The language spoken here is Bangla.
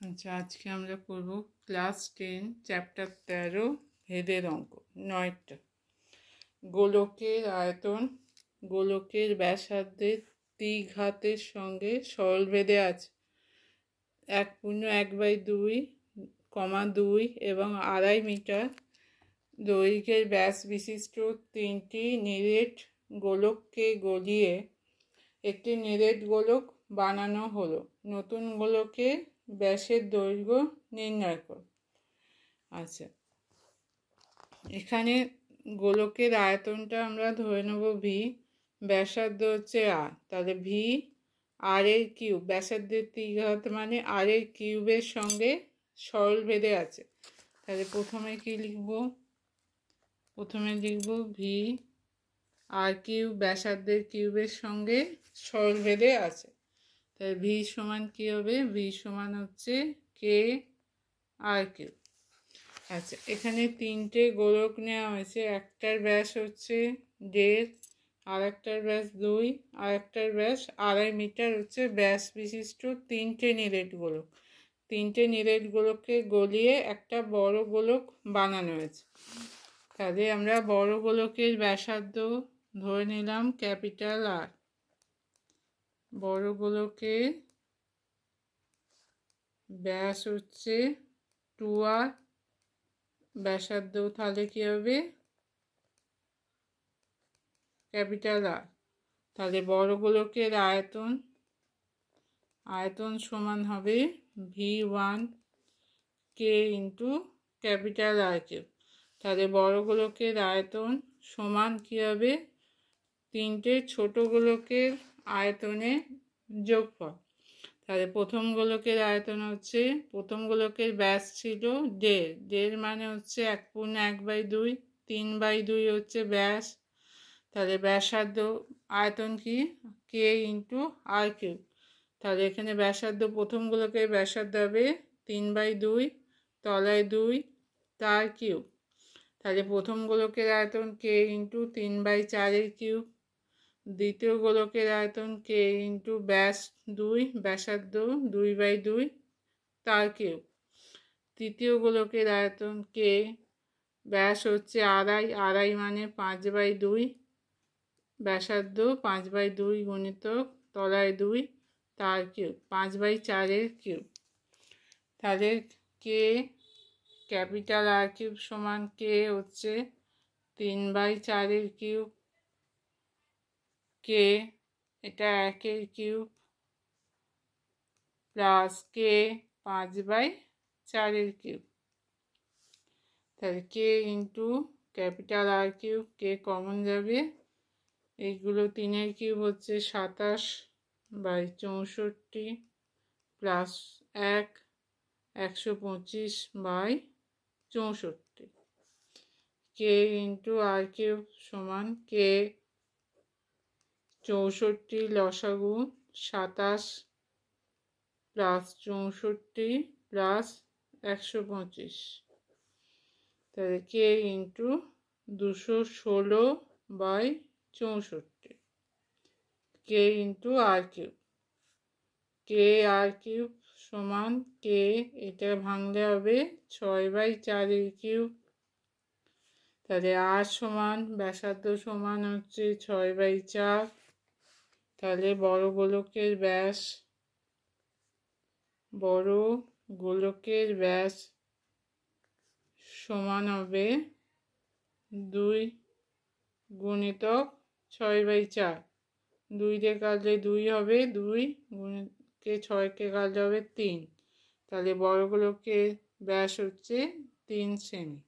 আচ্ছা, আজকে আমরা করব ক্লাস 10 চ্যাপ্টার 13 ভেদের অঙ্ক 9টা। গোলকের আয়তন গোলকের ব্যাসার্ধের দ্বিঘাতের সঙ্গে সরল ভেদে আছে 1.1/2, 2 এবং 2.5 মিটার দৈর্ঘ্যের ব্যাস বিশিষ্ট তিনটি নিরেট গোলককে গলিয়ে একটি নিরেট গোলক বানানো হলো। নতুন গোলকের ব্যাসের দৈর্ঘ্য নির্ণয় কর। আচ্ছা, এখানে গোলকের আয়তনটা আমরা ধরে নেব ভি, ব্যাসার্ধ হচ্ছে আর, তাহলে ভি আর এর কিউব, ব্যাসার্ধের দ্বিঘাত মানে আর এর কিউবের সঙ্গে সরল ভেদে আছে। তাহলে প্রথমে কি লিখব? প্রথমে লিখব ভি আর কিউব ব্যাসার্ধের কিউবের সঙ্গে সরল ভেদে আছে। তাহলে ভি সমান কী হবে? ভি সমান হচ্ছে কে আর কিউব। আচ্ছা, এখানে তিনটে গোলক নেওয়া হয়েছে। একটার ব্যাস হচ্ছে 1.5, আর একটার ব্যাস 2, আর একটার ব্যাস 2.5 মিটার হচ্ছে ব্যাস বিশিষ্ট তিনটে নিরেট গোলক। তিনটে নিরেট গোলককে গলিয়ে একটা বড় গোলক বানানো হয়েছে। তাহলে আমরা বড় গোলকের ব্যাসার্ধ ধরে নিলাম ক্যাপিটাল আর। বড় গোলকের ব্যাস হচ্ছে 2r, ব্যাসার্ধ তাহলে কী হবে? Capital R. তাহলে বড় গোলকের আয়তন সমান হবে V1 কে ইন্টু ক্যাপিটাল আর কিউব। তাহলে বড় গোলকের আয়তন সমান কী হবে? তিনটে ছোট গোলকের আয়তনের যোগফল। তাহলে প্রথম গোলকের আয়তন হচ্ছে, প্রথম গোলকের ব্যাস ছিল 1.5 মানে হচ্ছে 1.1/2, 3/2 হচ্ছে ব্যাস। তাহলে ব্যাসার্ধ আয়তন কি? কে ইন্টু আর কিউব। তাহলে এখানে ব্যাসার্ধ, প্রথম গোলকের ব্যাসার্ধ হবে 3/2, তলায় 2, তার কিউব। তাহলে প্রথম গোলকের আয়তন কে ইন্টু 3/4 কিউব। দ্বিতীয় গোলকের আয়তন কে ইন্টু ব্যাস 2, ব্যাসার্ধ 2/2, তার কিউব। তৃতীয় গোলকের আয়তন কে, ব্যাস হচ্ছে 2.5 মানে 5/2, ব্যাসার্ধ 5/2 গুণিতক তলায় 2, তার কিউব, 5/4 কিউব। তাহলে কে ক্যাপিটাল আর কিউব সমান কে হচ্ছে 3/4 কিউব, কে এটা 1 কিউব, প্লাস কে 5/4 কিউব। তাহলে কে ইন্টু ক্যাপিটাল আর কিউব, কে কমন যাবে, এইগুলো 3 কিউব হচ্ছে 27/64, প্লাস 1 125/64। কে ইন্টু আর কিউব সমান কে 64 লসাগু 27 প্লাস 64 প্লাস 125। তাহলে কে ইন্টু 216/64, কে ইন্টু আর কিউব। কে আর কিউব সমান কে, এটা ভাঙলে হবে 6/4 কিউব। তাহলে আর সমান ব্যাসার্ধ সমান হচ্ছে 6/4। তাহলে বড় গোলকের ব্যাস সমান হবে 2 গুণিতক 6/4। 2 দিয়ে কাটলে 2 হবে, 2 গুণিতকে 6কে কাটলে হবে 3। তাহলে বড় গোলকের ব্যাস হচ্ছে 3 সেমি।